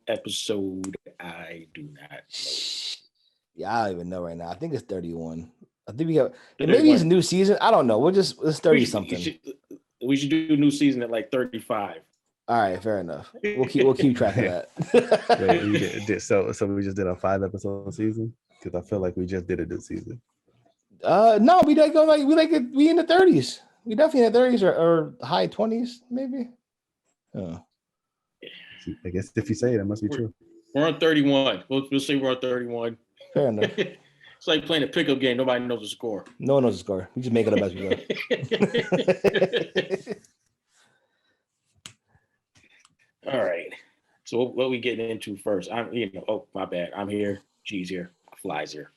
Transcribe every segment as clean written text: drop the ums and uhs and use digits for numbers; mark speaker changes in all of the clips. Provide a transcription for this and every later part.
Speaker 1: episode? I do not know.
Speaker 2: Yeah, I don't even know right now. I think it's 31. I think we have. Maybe it's a new season. I don't know. It's 30 something.
Speaker 1: We should do a new season at like 35.
Speaker 2: All right, fair enough. We'll keep track of that.
Speaker 3: So we just did a 5-episode season because I feel like we just did it this season.
Speaker 2: No, we like we in the 30s. We definitely in the 30s or high 20s maybe. Oh.
Speaker 3: I guess if you say it, it must be true.
Speaker 1: We're on 31. We'll say we're on 31.
Speaker 2: Fair enough.
Speaker 1: It's like playing a pickup game. Nobody knows the score.
Speaker 2: No one knows the score. We just make it up as we
Speaker 1: go. All right. So what we getting into first? Oh, my bad. I'm here. G's here. Fly's here.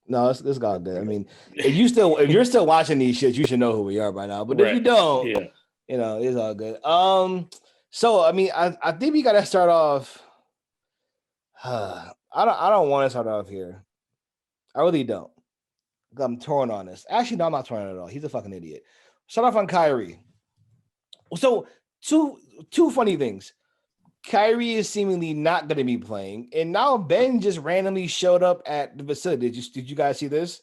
Speaker 2: No, this guy did. I mean, if you're still watching these shits, you should know who we are by now. But if you don't, it's all good. So I mean, I think we gotta start off. I don't want to start off here. I really don't. I'm torn on this. Actually, no, I'm not torn at all. He's a fucking idiot. Start off on Kyrie. So two funny things. Kyrie is seemingly not going to be playing, and now Ben just randomly showed up at the facility. Did you guys see this?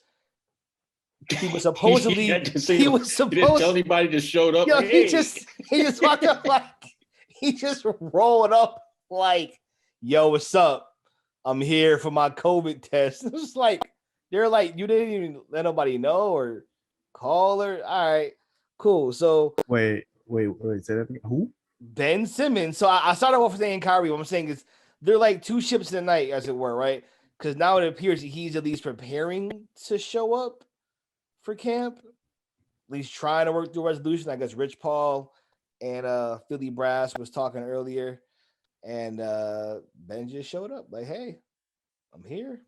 Speaker 2: He was supposedly
Speaker 1: didn't tell anybody, just showed up.
Speaker 2: Yo, he just walked up like he just rolled up like, "Yo, what's up? I'm here for my COVID test." It was like they're like, you didn't even let nobody know or call her. All right, cool. So
Speaker 3: wait. Say that again. Who?
Speaker 2: Ben Simmons. So I started off saying Kyrie. What I'm saying is they're like two ships in the night, as it were, right? Because now it appears that he's at least preparing to show up for camp, at least trying to work through a resolution. I guess Rich Paul and Philly Brass was talking earlier, and Ben just showed up like, "Hey, I'm here."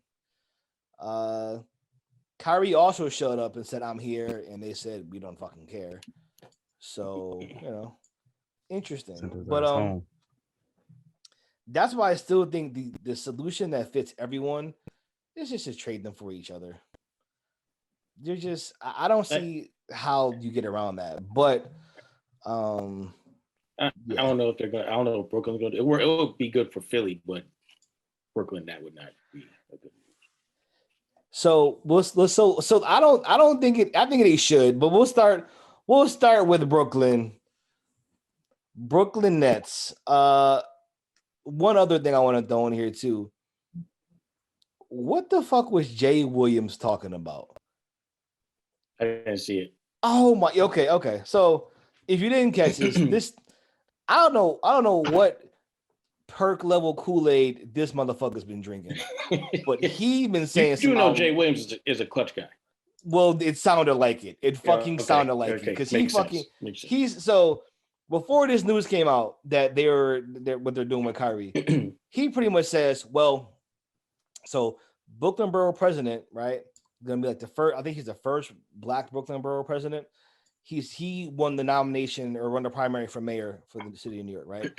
Speaker 2: Kyrie also showed up and said, "I'm here," and they said, "We don't fucking care." So interesting, but that's why I still think the solution that fits everyone is just to trade them for each other. They're just I don't see how you get around that, but
Speaker 1: I don't know if they're going. I don't know if Brooklyn's going to. It would be good for Philly, but Brooklyn that would not be a good.
Speaker 2: So I don't think it. I think they should, but we'll start with Brooklyn. Brooklyn Nets. One other thing I want to throw in here too. What the fuck was Jay Williams talking about?
Speaker 1: I didn't see it.
Speaker 2: Oh my. Okay. So if you didn't catch this, I don't know what perk level Kool-Aid this motherfucker's been drinking, but he been saying.
Speaker 1: You know, Jay Williams is a clutch guy.
Speaker 2: Well, it sounded like it. It fucking sounded like it because he's so. Before this news came out that they're what they're doing with Kyrie, he pretty much says, well, so Brooklyn Borough president, right? Gonna be like the first, I think he's the first Black Brooklyn Borough president. He won the nomination or won the primary for mayor for the city of New York, right?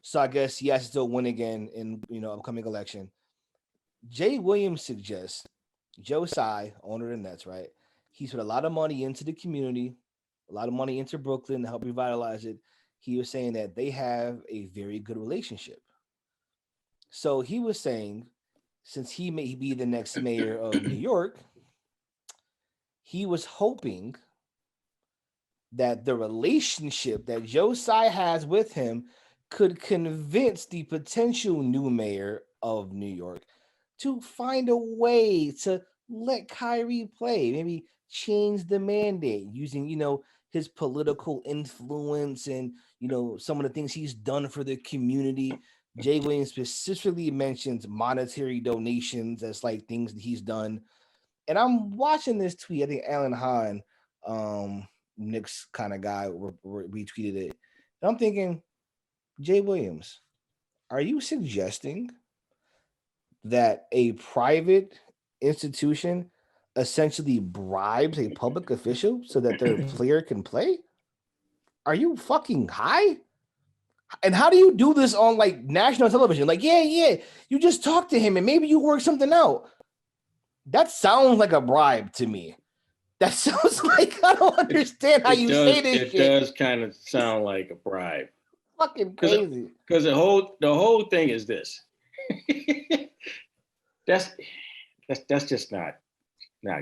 Speaker 2: So I guess he has to still win again in upcoming election. Jay Williams suggests Joe Tsai, owner of the Nets, right? He's put a lot of money into the community, a lot of money into Brooklyn to help revitalize it. He was saying that they have a very good relationship. So he was saying, since he may be the next mayor of New York, he was hoping that the relationship that Joe Tsai has with him could convince the potential new mayor of New York to find a way to let Kyrie play, maybe change the mandate using, his political influence and, some of the things he's done for the community. Jay Williams specifically mentions monetary donations as like things that he's done. And I'm watching this tweet. I think Alan Hahn, Knicks kind of guy, retweeted it. And I'm thinking, Jay Williams, are you suggesting that a private institution essentially bribes a public official so that their player can play? Are you fucking high? And how do you do this on like national television? Like, yeah, you just talk to him and maybe you work something out. That sounds like a bribe to me. That sounds like I don't understand how you say this shit.
Speaker 1: It does kind of sound like a bribe.
Speaker 2: fucking crazy.
Speaker 1: Because the whole thing is this. that's just not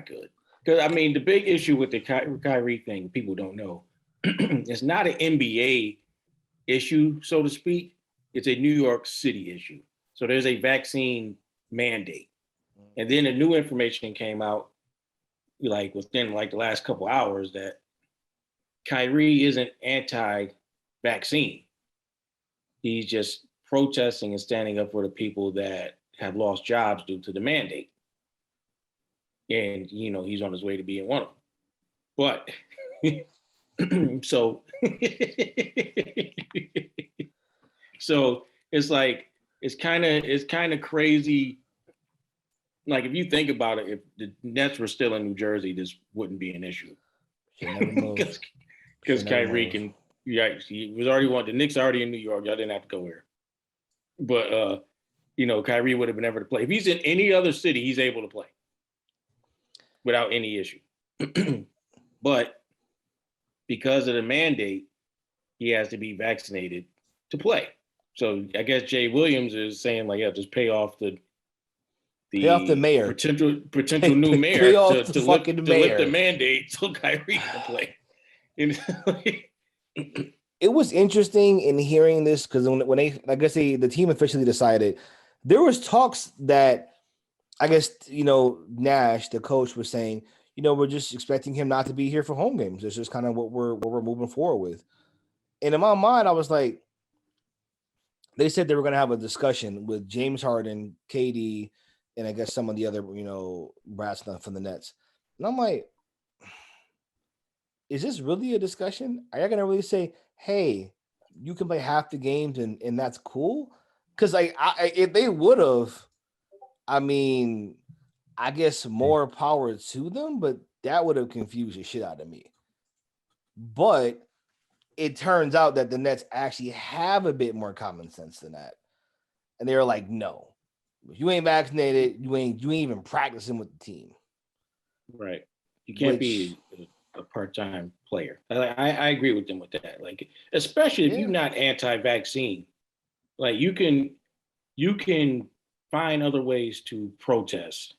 Speaker 1: good. Because I mean, the big issue with the Kyrie thing, people don't know, it's not an NBA issue, so to speak. It's a New York City issue. So there's a vaccine mandate, and then the new information came out, like within like the last couple hours, that Kyrie isn't anti-vaccine. He's just protesting and standing up for the people that have lost jobs due to the mandate. And, he's on his way to being one of them. But, so it's like, it's kind of crazy. Like, if you think about it, if the Nets were still in New Jersey, this wouldn't be an issue. Because Kyrie can, he was already the Knicks are already in New York. Y'all didn't have to go here. But, Kyrie would have been able to play. If he's in any other city, he's able to play without any issue. But because of the mandate, he has to be vaccinated to play. So I guess Jay Williams is saying, like, just pay off the
Speaker 2: mayor,
Speaker 1: potential new mayor to lift the mandate so Kyrie can play.
Speaker 2: It was interesting in hearing this because when the team officially decided, there was talks that I guess Nash, the coach, was saying, we're just expecting him not to be here for home games. It's just kind of what we're moving forward with. And in my mind, I was like, they said they were going to have a discussion with James Harden, KD, and I guess some of the other, brass stuff from the Nets. And I'm like, is this really a discussion? Are you going to really say, hey, you can play half the games and that's cool? Because if they would have, I mean, I guess more power to them, but that would have confused the shit out of me. But it turns out that the Nets actually have a bit more common sense than that. And they're like, no, if you ain't vaccinated, you ain't even practicing with the team.
Speaker 1: Right. You can't be a part-time player. I agree with them with that. Like, especially if you're not anti-vaccine, like you can find other ways to protest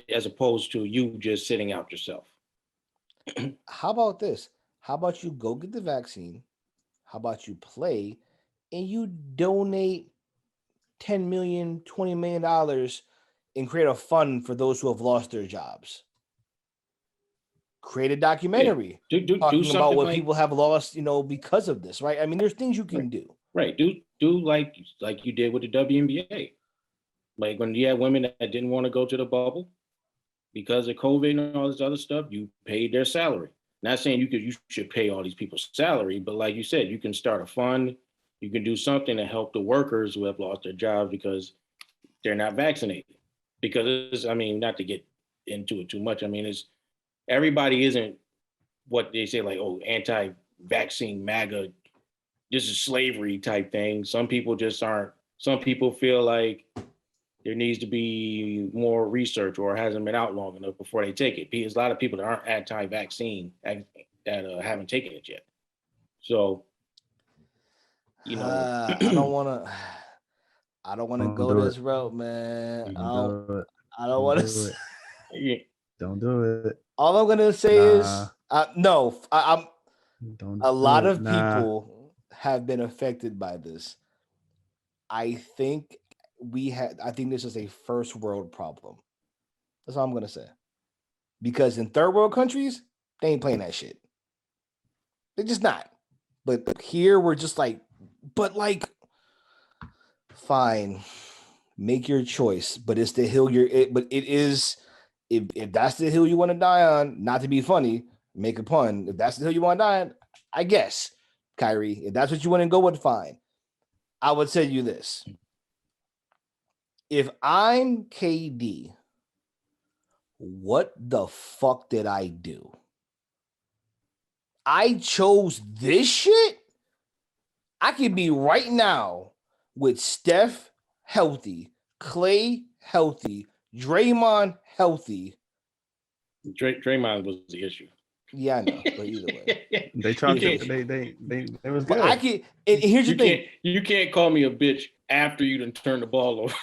Speaker 1: as opposed to you just sitting out yourself.
Speaker 2: How about this? How about you go get the vaccine? How about you play and you donate $10 million, $20 million and create a fund for those who have lost their jobs? Create a documentary talking about what people have lost, because of this, right? I mean, there's things you can do.
Speaker 1: Right. Do like you did with the WNBA. Like when you had women that didn't want to go to the bubble because of COVID and all this other stuff, you paid their salary. Not saying you should pay all these people's salary, but like you said, you can start a fund. You can do something to help the workers who have lost their jobs because they're not vaccinated. Because not to get into it too much. I mean, everybody isn't what they say, like, anti-vaccine MAGA, this is slavery type thing. Some people just aren't. Some people feel like there needs to be more research or it hasn't been out long enough before they take it. There's a lot of people that aren't anti-vaccine that haven't taken it yet. So,
Speaker 2: I don't want to go this route, man. I don't want to.
Speaker 3: Don't do it.
Speaker 2: All I'm gonna say is no. I'm. A lot of people have been affected by this. I think this is a first world problem. That's all I'm gonna say. Because in third world countries, they ain't playing that shit. They're just not. But here we're just like, fine, make your choice. But it's the hill but it is. If that's the hill you want to die on, not to be funny, make a pun. If that's the hill you want to die on, I guess, Kyrie, if that's what you want to go with, fine. I would tell you this. If I'm KD, what the fuck did I do? I chose this shit? I could be right now with Steph healthy, Clay healthy, Draymond healthy.
Speaker 1: Draymond was the issue.
Speaker 2: Yeah, I know, but either way.
Speaker 3: They tried to. They was good.
Speaker 2: But I can. And here's the thing:
Speaker 1: you can't call me a bitch after you done turn the ball over.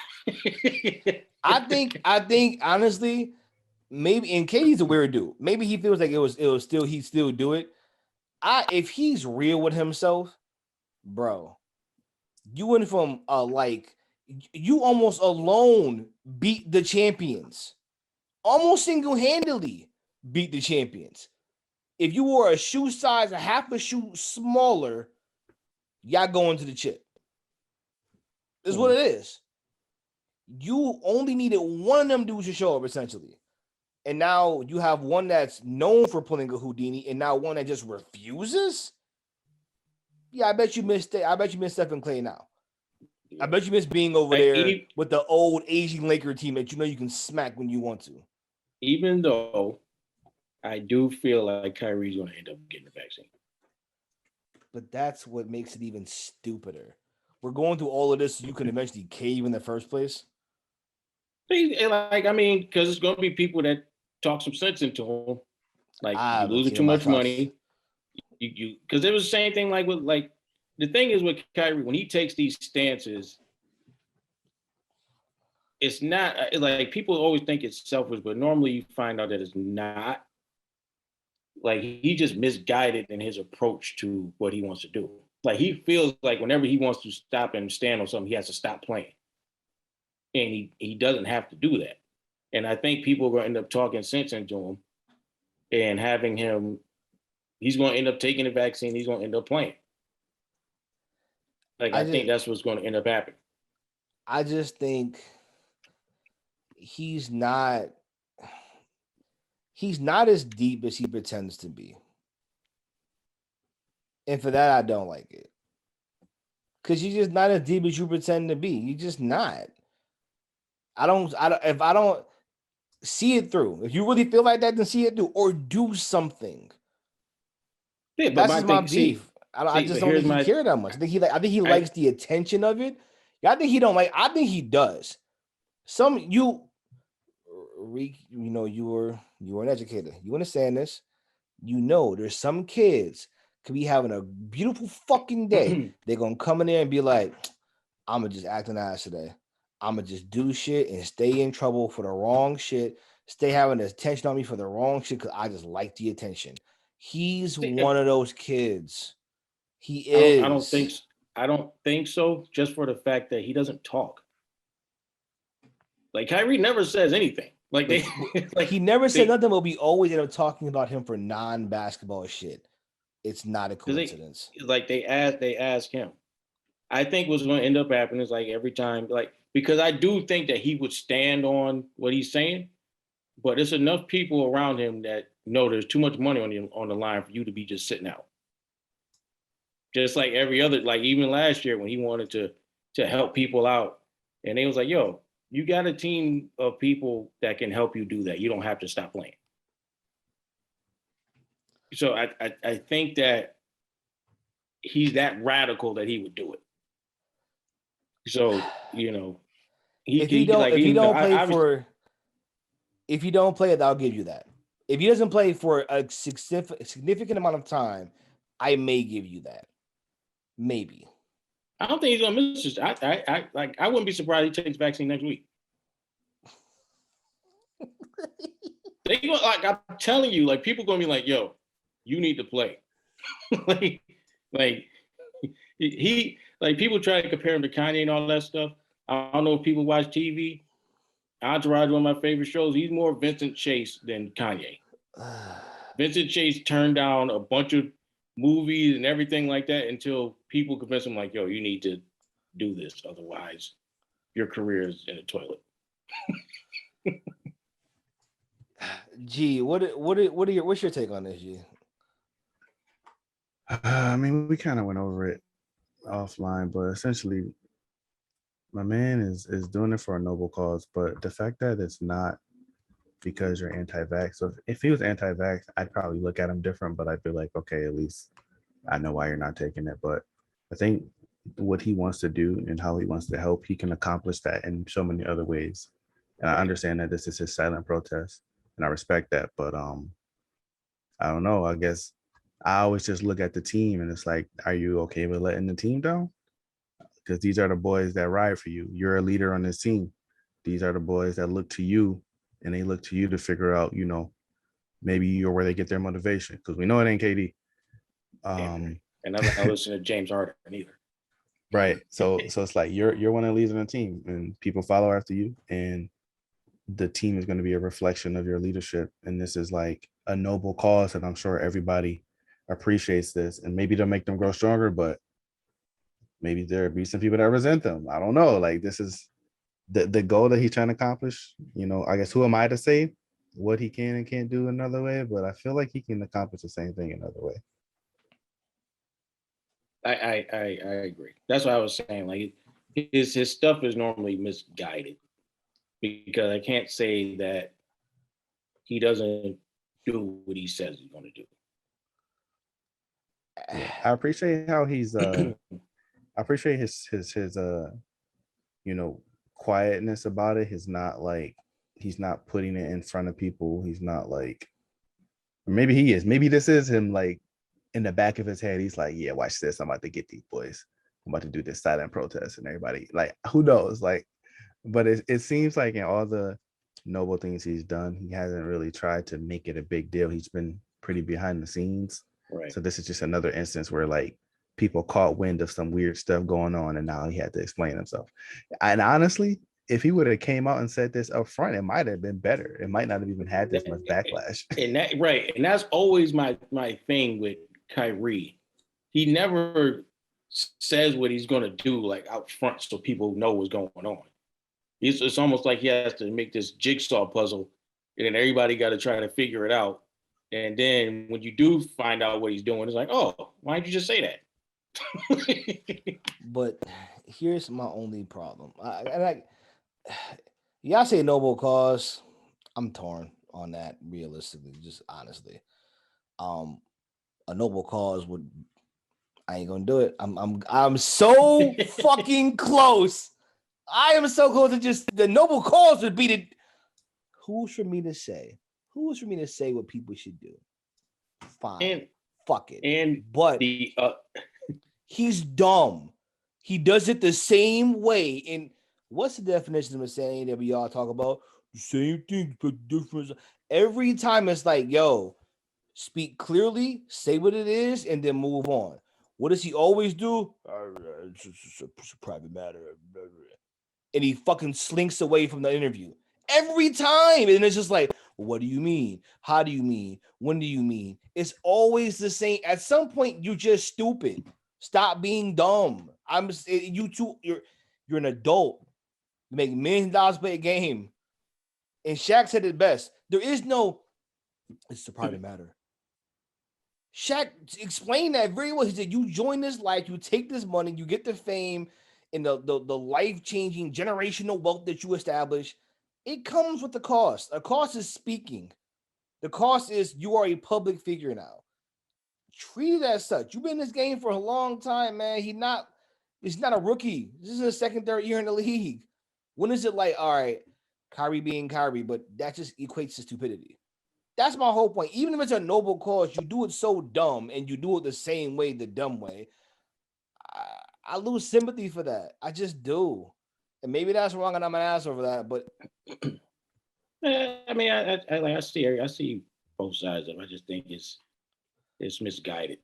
Speaker 2: I think honestly, maybe. And Katie's a weird dude. Maybe he feels like it was still he'd still do it. If he's real with himself, bro, you went from like you almost alone beat the champions, almost single-handedly beat the champions. If you were a shoe size, a half a shoe smaller, y'all going to the chip. This is what it is. You only needed one of them dudes to show up, essentially. And now you have one that's known for pulling a Houdini, and now one that just refuses. Yeah, I bet you missed it. I bet you miss Stephen Clay now. I bet you miss being over there with the old Asian Laker team that you know you can smack when you want to.
Speaker 1: Even though I do feel like Kyrie's going to end up getting the vaccine.
Speaker 2: But that's what makes it even stupider. We're going through all of this so you can eventually cave in the first place.
Speaker 1: Like, I mean, because it's going to be people that talk some sense into him. Like, you're losing too much money. You because it was the same thing like with like the thing is with Kyrie, when he takes these stances, it's not like people always think it's selfish, but normally you find out that it's not. Like he just misguided in his approach to what he wants to do. Like he feels like whenever he wants to stop and stand on something, he has to stop playing. And he doesn't have to do that. And I think people are going to end up talking sense into him and having him, he's going to end up taking the vaccine, he's going to end up playing. Like I think that's what's going to end up happening.
Speaker 2: I just think he's not as deep as he pretends to be. And for that, I don't like it. Because you're just not as deep as you pretend to be. You're just not. If I don't see it through, if you really feel like that, then see it through or do something.
Speaker 1: Yeah, but
Speaker 2: that's just my beef. I just don't think he cared that much. I think he likes the attention of it. Yeah, I think he don't like. I think he does. You know, you were an educator. You understand this. You know, there's some kids could be having a beautiful fucking day. They're gonna come in there and be like, "I'm gonna just act an ass today. I'm gonna just do shit and stay in trouble for the wrong shit. Stay having the attention on me for the wrong shit because I just like the attention." He's one of those kids. He is.
Speaker 1: I don't think so. Just for the fact that he doesn't talk. Like Kyrie never says anything. Like
Speaker 2: he never said nothing, but we always end up talking about him for non-basketball shit. It's not a coincidence.
Speaker 1: They ask him. I think what's going to end up happening is like every time, like because I do think that he would stand on what he's saying, but there's enough people around him that know there's too much money on the line for you to be just sitting out. Just like every other, like even last year when he wanted to help people out, and they was like, "Yo, you got a team of people that can help you do that. You don't have to stop playing." So I think that he's that radical that he would do it. So you know, if you don't play it,
Speaker 2: I'll give you that. If he doesn't play for a significant amount of time, I may give you that. Maybe.
Speaker 1: I don't think he's gonna miss this. I wouldn't be surprised he takes vaccine next week. I'm telling you, like people gonna be like, "Yo, you need to play." like he like people try to compare him to Kanye and all that stuff. I don't know if people watch TV. Entourage, one of my favorite shows. He's more Vincent Chase than Kanye. Vincent Chase turned down a bunch of movies and everything like that until people convinced him, like, "Yo, you need to do this, otherwise, your career is in the toilet."
Speaker 2: G, what's your take on this, G?
Speaker 3: I mean, we kind of went over it offline, but essentially, my man is doing it for a noble cause. But the fact that it's not because you're anti-vax. So if he was anti-vax, I'd probably look at him different, but I'd be like, okay, at least I know why you're not taking it. But I think what he wants to do and how he wants to help, he can accomplish that in so many other ways. And I understand that this is his silent protest, and I respect that. But I don't know. I guess I always just look at the team and it's like, are you okay with letting the team down? Because these are the boys that ride for you. You're a leader on this team. These are the boys that look to you, and they look to you to figure out, maybe you're where they get their motivation. Because we know it ain't KD.
Speaker 1: And I don't listen to James Harden either.
Speaker 3: Right. So it's like you're one of the leaders on the team, and people follow after you, and the team is going to be a reflection of your leadership. And this is like a noble cause, and I'm sure everybody appreciates this. And maybe they'll make them grow stronger, but maybe there'll be some people that resent them. I don't know. Like, this is the goal that he's trying to accomplish. I guess who am I to say what he can and can't do another way? But I feel like he can accomplish the same thing another way.
Speaker 1: I agree. That's what I was saying. Like, his stuff is normally misguided, because I can't say that he doesn't do what he says he's going to do.
Speaker 3: I appreciate how he's I appreciate his quietness about it. He's not putting it in front of people. He's not like, maybe he is. Maybe this is him, like, in the back of his head. He's like, yeah, watch this. I'm about to get these boys. I'm about to do this silent protest, and everybody, like, who knows? Like, but it seems like in all the noble things he's done, he hasn't really tried to make it a big deal. He's been pretty behind the scenes.
Speaker 1: Right.
Speaker 3: So this is just another instance where, like, people caught wind of some weird stuff going on, and now he had to explain himself. And honestly, if he would have came out and said this up front, it might have been better. It might not have even had this much backlash.
Speaker 1: And that's always my thing with Kyrie. He never says what he's going to do, like, out front, so people know what's going on. It's almost like he has to make this jigsaw puzzle, and then everybody got to try to figure it out. And then when you do find out what he's doing, it's like, oh, why didn't you just say that?
Speaker 2: But here's my only problem. Y'all say noble cause. I'm torn on that, realistically, just honestly. A noble cause would, I ain't gonna do it. I'm so fucking close. I am so close to just, the noble cause would be to, who's for me to say? Who's for me to say what people should do? Fine. Fuck it. But he's dumb. He does it the same way. And what's the definition of insanity that we all talk about? The same thing, but different. Every time it's like, yo, speak clearly, say what it is, and then move on. What does he always do? It's a private matter. And he fucking slinks away from the interview every time. And it's just like, what do you mean? How do you mean? When do you mean? It's always the same. At some point, you're just stupid. Stop being dumb. You're an adult. You make millions of dollars play a game. And Shaq said it best. There is no, it's a private matter. Shaq explained that very well. He said, you join this life, you take this money, you get the fame and the life-changing generational wealth that you establish. It comes with the cost. A cost is speaking. The cost is you are a public figure now. Treat it as such. You've been in this game for a long time, man. He's not a rookie. This is his second, third year in the league. When is it like, all right, Kyrie being Kyrie, but that just equates to stupidity. That's my whole point. Even if it's a noble cause, you do it so dumb and you do it the same way, the dumb way. I lose sympathy for that. I just do. And maybe that's wrong and I'm an ass over that, but
Speaker 1: I mean, I see both sides of it. I just think it's misguided.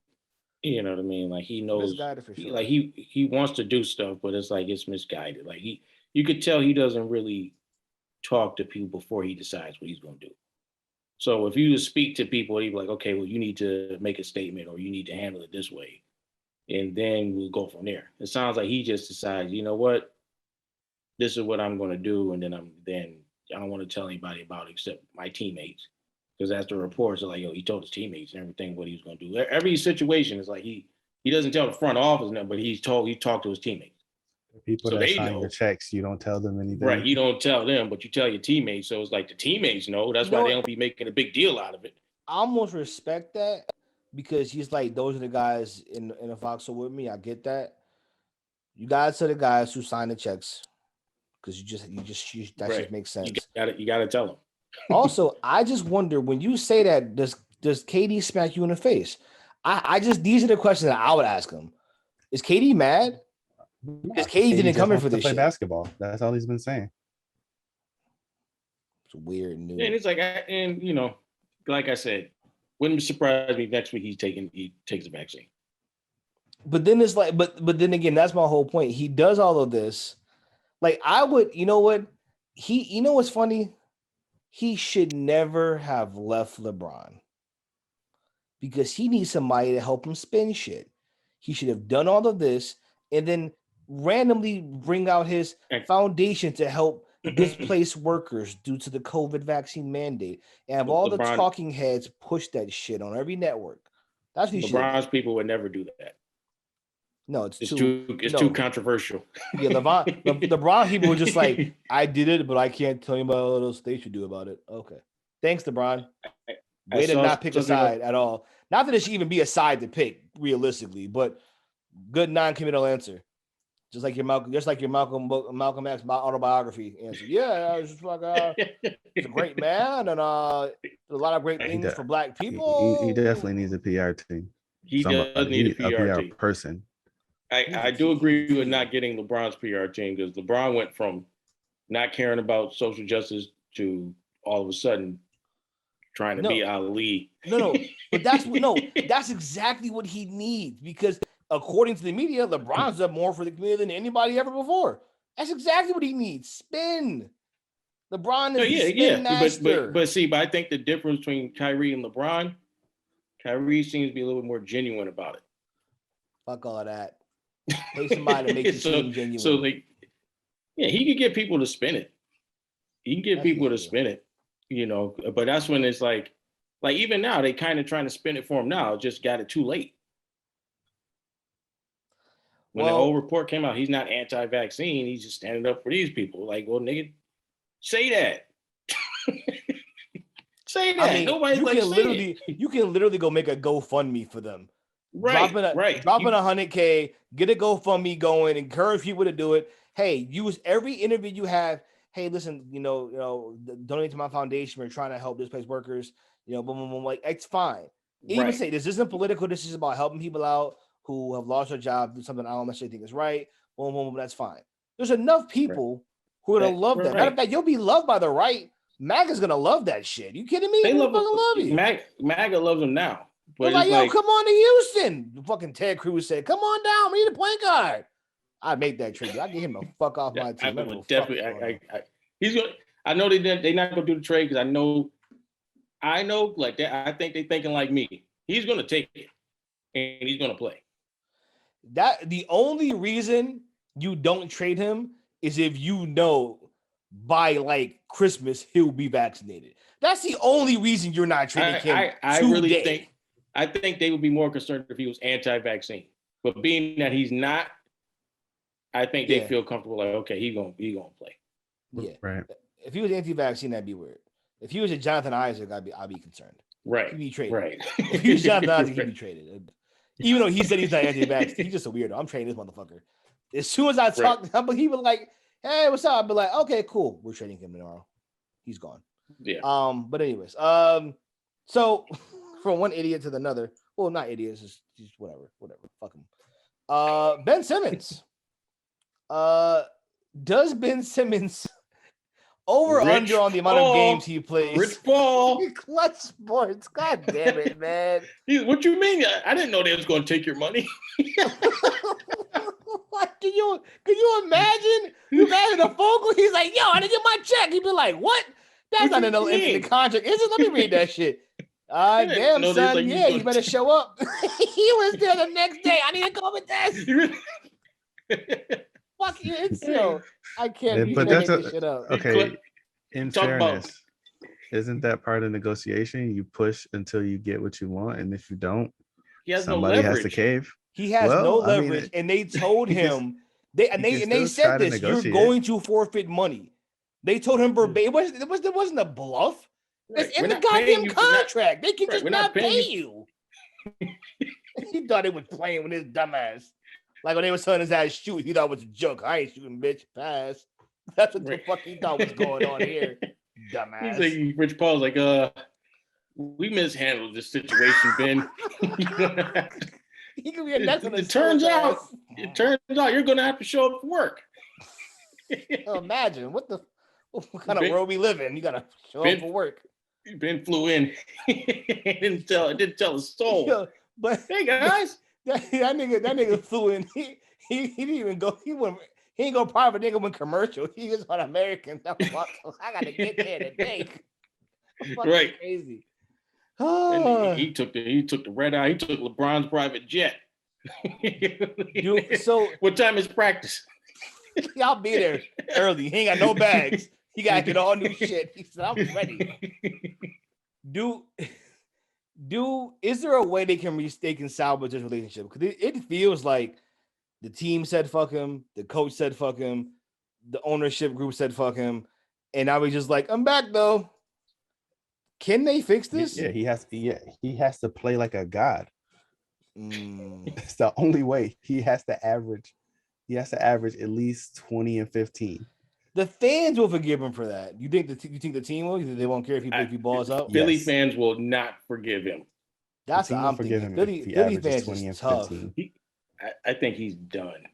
Speaker 1: You know what I mean? Like, he knows,
Speaker 2: misguided for sure.
Speaker 1: Like, he wants to do stuff, but it's like it's misguided. Like, you could tell he doesn't really talk to people before he decides what he's going to do. So if you just speak to people, he'd be like, okay, well, you need to make a statement or you need to handle it this way. And then we'll go from there. It sounds like he just decides, you know what, this is what I'm going to do. And then I don't want to tell anybody about it except my teammates. Because as the reports are like, yo, he told his teammates and everything what he was going to do. Every situation is like he doesn't tell the front office nothing, but he talked to his teammates.
Speaker 3: People so that sign your checks, you don't tell them anything.
Speaker 1: Right, you don't tell them, but you tell your teammates. So it's like the teammates know. That's why they don't be making a big deal out of it.
Speaker 2: I almost respect that because he's like, those are the guys in the foxhole with me. I get that. You guys are the guys who sign the checks because that just makes sense.
Speaker 1: You gotta tell them.
Speaker 2: Also, I just wonder, when you say that, does KD smack you in the face? These are the questions that I would ask him. Is KD mad? Because KD didn't come in for this
Speaker 3: play
Speaker 2: shit.
Speaker 3: Basketball. That's all he's been saying.
Speaker 2: It's weird news.
Speaker 1: And it's like, and you know, like I said, wouldn't surprise me next week he takes a vaccine.
Speaker 2: But then it's like, but then again, that's my whole point. He does all of this. Like I would, you know what? You know what's funny? He should never have left LeBron because he needs somebody to help him spin shit. He should have done all of this and then randomly bring out his foundation to help displaced workers due to the COVID vaccine mandate. And have all the talking heads push that shit on every network. That's what
Speaker 1: LeBron's people would never do that.
Speaker 2: No, it's
Speaker 1: too controversial.
Speaker 2: Yeah, LeBron people were just like, I did it, but I can't tell you about what else they should do about it. Okay. Thanks, LeBron. Way to not pick a side at all. Not that it should even be a side to pick, realistically, but good non-committal answer. Just like your Malcolm X autobiography answer. Yeah, it's just like he's a great man and a lot of great things for black people.
Speaker 3: He definitely needs a PR team.
Speaker 1: He does need a PR team.
Speaker 3: person.
Speaker 1: I do agree with not getting LeBron's PR team because LeBron went from not caring about social justice to all of a sudden trying to be Ali.
Speaker 2: But that's exactly what he needs because according to the media, LeBron's done more for the community than anybody ever before. That's exactly what he needs. Spin. LeBron is the spin master.
Speaker 1: But I think the difference between Kyrie and LeBron, Kyrie seems to be a little bit more genuine about it.
Speaker 2: Fuck all of that. Pay somebody to make you seem genuine.
Speaker 1: So he could get people to spin it. He can get people to spin it, you know. But that's when it's like even now they kind of trying to spin it for him now. Just got it too late. When the whole report came out, he's not anti-vaccine. He's just standing up for these people. Like, well, nigga, say that. Say that. I mean, nobody's
Speaker 2: you can literally go make a GoFundMe for them.
Speaker 1: Right,
Speaker 2: dropping 100K, get a GoFundMe going, encourage people to do it. Hey, use every interview you have. Hey, listen, donate to my foundation. We're trying to help displaced workers. Boom, boom, boom. Like, it's fine. Even say this isn't political. This is about helping people out who have lost their job, do something I don't necessarily think is right. Boom, boom, boom. That's fine. There's enough people who are gonna love that. Matter of fact, you'll be loved by the right. MAGA's gonna love that shit. You kidding me?
Speaker 1: They love you. MAGA loves them now.
Speaker 2: But like, yo, come on to Houston. Fucking Ted Cruz said, come on down. We need a point guard. I'd make that trade. I'd get him the fuck off my team.
Speaker 1: He's gonna. I know they're not gonna do the trade because I know like that. I think they're thinking like me. He's gonna take it and he's gonna play.
Speaker 2: That the only reason you don't trade him is if you know by like Christmas he'll be vaccinated. That's the only reason you're not trading him.
Speaker 1: I think they would be more concerned if he was anti-vaccine. But being that he's not, I think they feel comfortable like, okay, he gonna play.
Speaker 2: Yeah.
Speaker 3: Right.
Speaker 2: If he was anti-vaccine, that'd be weird. If he was a Jonathan Isaac, I'd be concerned.
Speaker 1: Right.
Speaker 2: He'd be traded.
Speaker 1: Right.
Speaker 2: If he was Jonathan Isaac, he'd be traded. Even though he said he's not anti-vaccine, he's just a weirdo. I'm trading this motherfucker. As soon as I talk to him, he was like, hey, what's up? I'd be like, okay, cool. We're trading him tomorrow. He's gone.
Speaker 1: Yeah.
Speaker 2: But anyways, so from one idiot to another. Well, not idiots, just whatever. Fuck him. Ben Simmons. Does Ben Simmons under on the amount of games he plays?
Speaker 1: Rich Paul.
Speaker 2: Clutch Sports. God damn it, man.
Speaker 1: What you mean? I didn't know they was going to take your money.
Speaker 2: What can you imagine? You imagine a phone call? He's like, yo, I didn't get my check. He'd be like, what? That's not in the contract. Is it? Let me read that shit. Damn, son. Like, you better show up. He was there the next day. I need a COVID test. Fuck you. I can't
Speaker 3: but that's
Speaker 2: this shit up.
Speaker 3: Okay. In fairness, isn't that part of negotiation? You push until you get what you want, and if you don't, somebody has to cave.
Speaker 2: He has no leverage, and they told him they said this: you're going to forfeit money. They told him verbatim. It wasn't a bluff. It's in the goddamn contract. They can just not pay you. He thought it was playing with his dumbass. Like when they were telling his ass shoot, he thought it was a joke. I ain't shooting, bitch. Pass. That's what the fuck he thought was going on here. Dumbass.
Speaker 1: He's like, Rich Paul's like, we mishandled this situation, Ben.
Speaker 2: He could be a next
Speaker 1: it turns out you're gonna have to show up for work.
Speaker 2: Imagine what kind of world we live in. You gotta show up for work.
Speaker 1: Ben flew in. didn't tell a soul.
Speaker 2: Yo, but
Speaker 1: hey guys,
Speaker 2: that nigga flew in. He didn't even go. He ain't go private. Nigga went commercial. He just on American. I gotta get there today.
Speaker 1: Right,
Speaker 2: crazy.
Speaker 1: And he took the red eye. He took LeBron's private jet.
Speaker 2: So
Speaker 1: what time is practice?
Speaker 2: Y'all be there early. He ain't got no bags. He gotta get all new shit. He said, "I'm ready." Is there a way they can salvage this relationship? Because it feels like the team said fuck him, the coach said fuck him, the ownership group said fuck him, and now he's just like, "I'm back though." Can they fix this?
Speaker 3: Yeah, he has to play like a god. It's the only way. He has to average at least 20 and 15.
Speaker 2: The fans will forgive him for that. You think the team will? They won't care if he balls up?
Speaker 1: Philly fans will not forgive him.
Speaker 2: That's what I'm thinking. Philly fans is tough.
Speaker 1: I think he's done.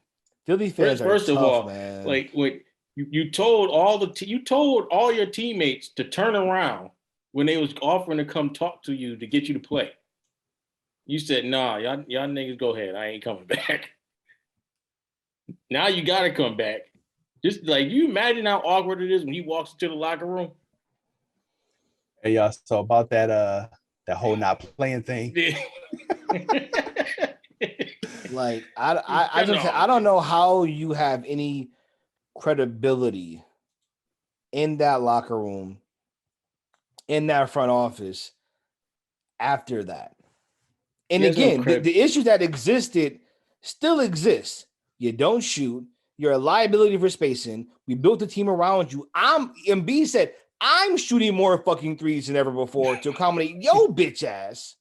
Speaker 2: Philly fans
Speaker 1: first
Speaker 2: are
Speaker 1: of
Speaker 2: tough,
Speaker 1: all,
Speaker 2: man.
Speaker 1: like you told all your teammates to turn around when they was offering to come talk to you to get you to play. You said, "Nah, y'all niggas go ahead. I ain't coming back." Now you gotta come back. Just like, you imagine how awkward it is when he walks into the locker room.
Speaker 3: Hey y'all, so about that whole not playing thing.
Speaker 2: Like I don't know how you have any credibility in that locker room, in that front office after that. And again, the issues that existed still exist. You don't shoot. You're a liability for spacing. We built a team around you. Embiid said, "I'm shooting more fucking threes than ever before to accommodate yo bitch ass."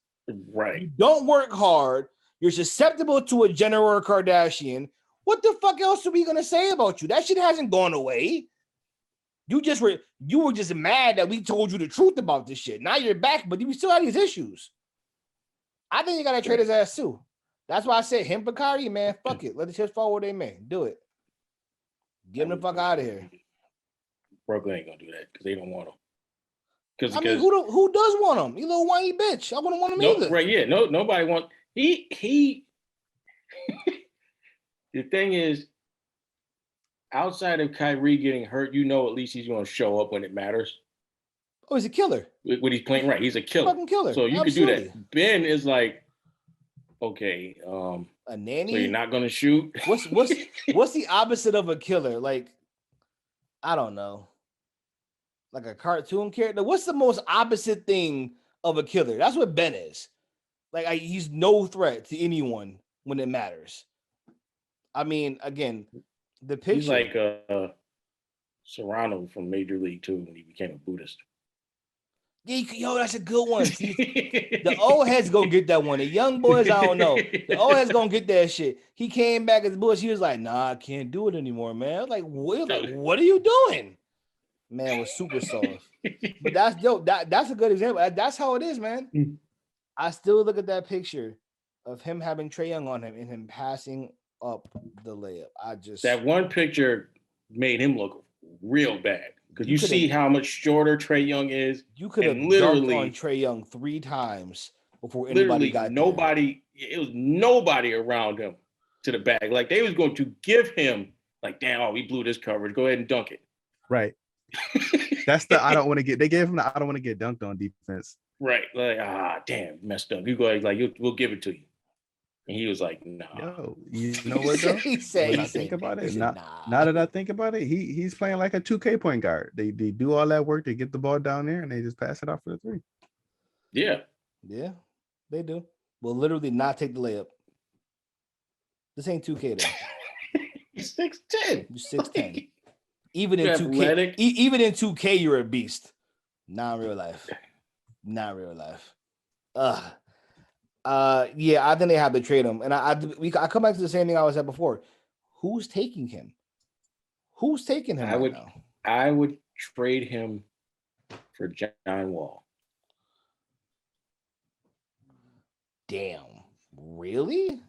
Speaker 1: Right.
Speaker 2: You don't work hard. You're susceptible to a Jenner or a Kardashian. What the fuck else are we gonna say about you? That shit hasn't gone away. You were just mad that we told you the truth about this shit. Now you're back, but you still have these issues. I think you gotta trade his ass too. That's why I said him for Kyrie, man. Fuck it. Let the chips fall where they may. Do it. Get him the fuck out of here.
Speaker 1: Brooklyn ain't gonna do that because they don't want him.
Speaker 2: I mean, who does want him? You little whiny bitch. I wouldn't want him either.
Speaker 1: Right? Yeah. No, nobody want. He. The thing is, outside of Kyrie getting hurt, at least he's going to show up when it matters.
Speaker 2: Oh, he's a killer.
Speaker 1: When he's playing right, he's a killer.
Speaker 2: Fucking killer.
Speaker 1: So you could do that. Ben is like, okay,
Speaker 2: a nanny.
Speaker 1: So you're not going to shoot.
Speaker 2: What's the opposite of a killer? Like, I don't know. Like a cartoon character. What's the most opposite thing of a killer? That's what Ben is. Like, he's no threat to anyone when it matters. I mean, again, the picture.
Speaker 1: He's like Serrano from Major League too when he became a Buddhist.
Speaker 2: Yeah, that's a good one. See, the old heads gonna get that one. The young boys, I don't know. The old heads gonna get that shit. He came back as Bush. He was like, "Nah, I can't do it anymore, man." I was like, what are you doing? Man was super soft. But that's dope. That's a good example. That's how it is, man. I still look at that picture of him having Trae Young on him and him passing up the layup.
Speaker 1: That one picture made him look real bad because you see how much shorter Trae Young is.
Speaker 2: You could have literally on Trae Young 3 times before anybody got
Speaker 1: nobody. There. It was nobody around him to the bag. Like they was going to give him like, damn, we blew this coverage. Go ahead and dunk it.
Speaker 3: Right. That's the I don't want to get. They gave him the I don't want to get dunked on defense.
Speaker 1: Right. Like, damn, messed up. You go ahead, we'll give it to you. And he was like, "No." Nah.
Speaker 3: Yo, you know what though? Think about it. Now that I think about it, he's playing like a 2K point guard. They do all that work, they get the ball down there and they just pass it off for the 3.
Speaker 1: Yeah.
Speaker 2: Yeah, they do. Will literally not take the layup. This ain't 2K though.
Speaker 1: He's 6'10.
Speaker 2: You're 6'10. Even in 2K, even in 2K, you're a beast. Not in real life. Yeah, I think they have to trade him. And I come back to the same thing I was at before. Who's taking him? Who's taking him now?
Speaker 1: I would trade him for John Wall.
Speaker 2: Damn. Really?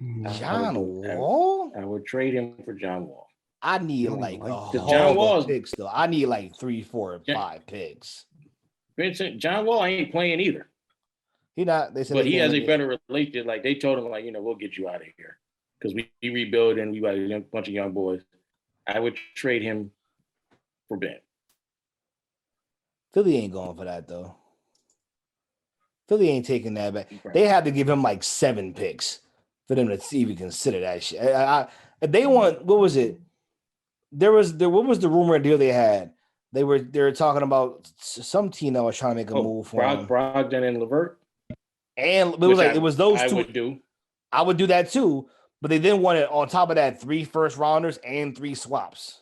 Speaker 3: Mm.
Speaker 2: John Wall?
Speaker 1: I would trade him for John Wall.
Speaker 2: I need
Speaker 3: Don't
Speaker 2: like
Speaker 3: like
Speaker 2: a
Speaker 3: that.
Speaker 2: haul
Speaker 1: John
Speaker 2: of
Speaker 1: Wall's-
Speaker 2: picks though. I need like 3, 4,
Speaker 1: Yeah.
Speaker 2: 5 picks.
Speaker 1: Vincent, John Wall ain't playing either.
Speaker 2: He not. They said,
Speaker 1: But he has a better relationship. Like they told him, like, we'll get you out of here because we rebuild and we got a bunch of young boys. I would trade him for Ben.
Speaker 2: Philly ain't going for that though. Philly ain't taking that back.
Speaker 1: Right.
Speaker 2: They had to give him like 7 picks for them to even consider that shit. If they want, what was it? What was the rumor deal they had? They were talking about some team that was trying to make a move for him.
Speaker 1: Brogdon and LeVert.
Speaker 2: And it was those two. I would do that too, but they then wanted on top of that 3 first-rounders and 3 swaps.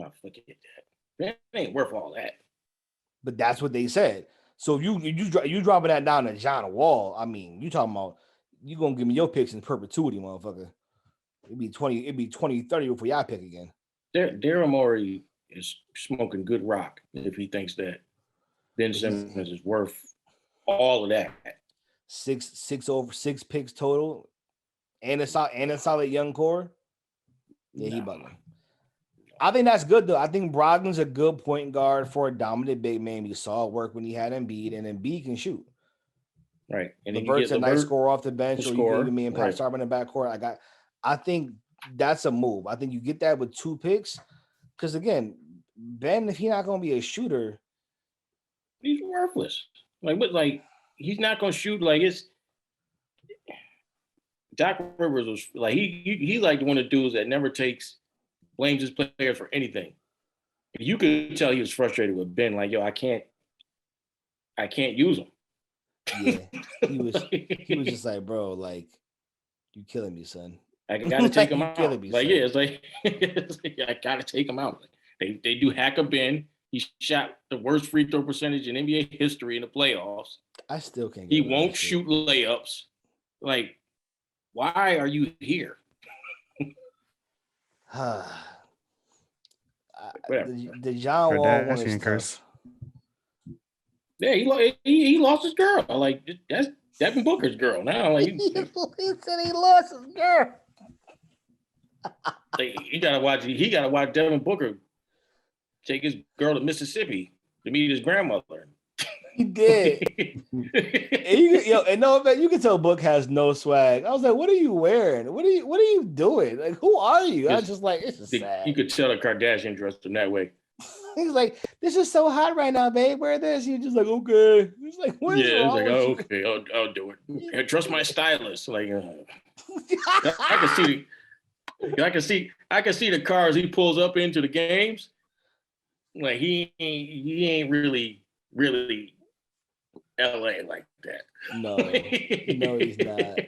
Speaker 1: Oh, forget that. That ain't worth all that.
Speaker 2: But that's what they said. So if you dropping that down to John Wall, I mean, you talking about you gonna give me your picks in perpetuity, motherfucker. It'd be 20, 30 before y'all pick again.
Speaker 1: Daryl Morey is smoking good rock if he thinks that Ben Simmons is worth all of that.
Speaker 2: 6 picks total, and a solid young core. Yeah, he bugging. I think that's good though. I think Brogdon's a good point guard for a dominant big man. We saw it work when he had Embiid, and Embiid can shoot.
Speaker 1: Right, and
Speaker 2: LeVert's a nice scorer off the bench, or you even me and Pat
Speaker 1: right.
Speaker 2: Sharp in the backcourt. I think that's a move. I think you get that with 2 picks, because again, Ben, if he's not going to be a shooter,
Speaker 1: he's worthless. Like he's not going to shoot. Like it's Doc Rivers was like he like one of the dudes that never blames his players for anything. You could tell he was frustrated with Ben. Like, yo, I can't use him.
Speaker 2: Yeah, he was just like, bro, like, you killing me, son.
Speaker 1: I gotta take him out.
Speaker 2: Me,
Speaker 1: like, son. Yeah, it's like I gotta take him out. Like, they do hack a Ben. He shot the worst free throw percentage in NBA history in the playoffs.
Speaker 2: I still can't.
Speaker 1: He won't shoot layups. Like, why are you here?
Speaker 2: The John Wall one is
Speaker 3: curse.
Speaker 1: Yeah, he lost his girl. Like, that's Devin Booker's girl now. Like,
Speaker 2: he said he lost his girl.
Speaker 1: Like, he gotta watch Devin Booker take his girl to Mississippi to meet his grandmother.
Speaker 2: He did. And no, man, you can tell Book has no swag. I was like, what are you wearing? What are you doing? Like, who are you? I was just like, it's just sad.
Speaker 1: You could tell a Kardashian dressed him that way.
Speaker 2: He's like, this is so hot right now, babe. Wear this. You're just like, okay. He's like, what is wrong with you?
Speaker 1: Okay, I'll do it. Trust my stylist. Like, I can see the cars he pulls up into the games. Like he ain't really LA like that.
Speaker 2: No, he's not.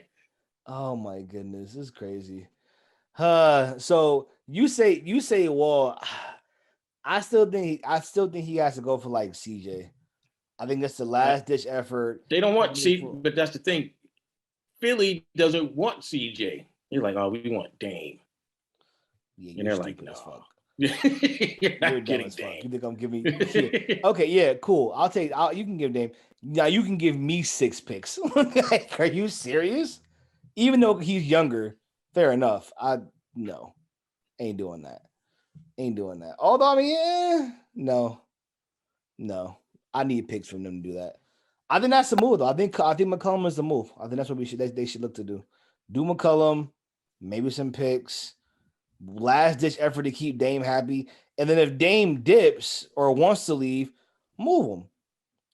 Speaker 2: Oh my goodness, this is crazy. So you say Wall. I still think he has to go for like CJ. I think that's the last ditch effort.
Speaker 1: They don't want but that's the thing. Philly doesn't want CJ. You're like, oh, we want Dame.
Speaker 2: Yeah,
Speaker 1: and they're like, no.
Speaker 2: You're not getting Dame. You think I'm giving you? Okay, yeah, cool. You can give Dame. Now you can give me 6 picks. Like, are you serious? Even though he's younger, fair enough. Ain't doing that. Although I mean, no. I need picks from them to do that. I think that's the move, though. I think McCollum is the move. I think that's what they should look to do. Do McCollum, maybe some picks, last ditch effort to keep Dame happy, and then if Dame dips or wants to leave, move him.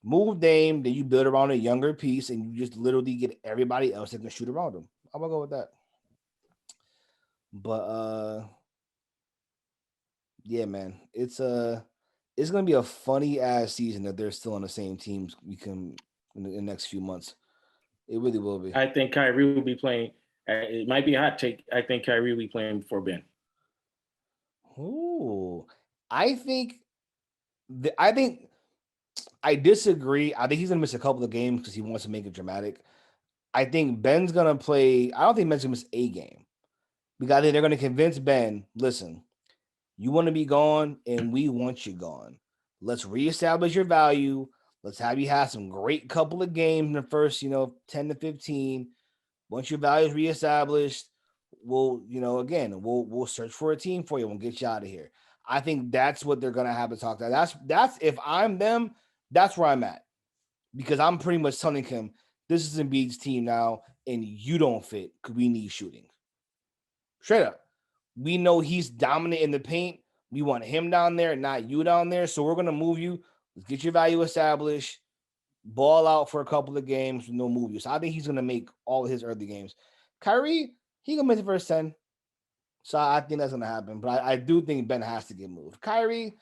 Speaker 2: Move Dame, then you build around a younger piece, and you just literally get everybody else that can shoot around him. I'm gonna go with that. But yeah, man, it's gonna be a funny ass season that they're still on the same teams in the next few months. It really will be.
Speaker 1: I think Kyrie will be playing. It might be a hot take. I think Kyrie will be playing before Ben.
Speaker 2: Ooh, I disagree. I think he's gonna miss a couple of games because he wants to make it dramatic. I think Ben's gonna play. I don't think Ben's gonna miss a game because I think they're gonna convince Ben. Listen, you want to be gone, and we want you gone. Let's reestablish your value. Let's have you have some great couple of games in the first, 10 to 15. Once your value is reestablished, we'll search for a team for you. We'll get you out of here. I think that's what they're gonna have to talk to. That's if I'm them, that's where I'm at. Because I'm pretty much telling him this is Embiid's team now, and you don't fit because we need shooting. Straight up. We know he's dominant in the paint. We want him down there, not you down there. So we're gonna move you. Let's get your value established. Ball out for a couple of games, no move you. So I think he's gonna make all of his early games. Kyrie, he gonna make the first 10. So I think that's gonna happen. But I do think Ben has to get moved. Kyrie,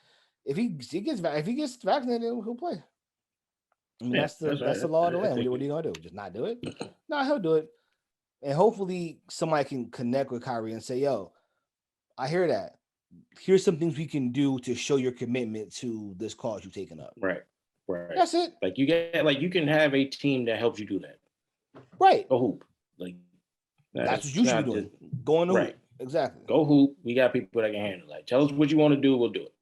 Speaker 2: if he gets vaccinated, he'll play. I mean, that's the law of the land. What are you gonna do? Just not do it? No, he'll do it. And hopefully somebody can connect with Kyrie and say, yo, I hear that. Here's some things we can do to show your commitment to this cause you've taken up.
Speaker 1: Right.
Speaker 2: That's it.
Speaker 1: You can have a team that helps you do that.
Speaker 2: Right.
Speaker 1: Go hoop.
Speaker 2: That's what you should be doing. Going to hoop. Exactly.
Speaker 1: Go hoop. We got people that can handle it. Tell us what you want to do. We'll do it.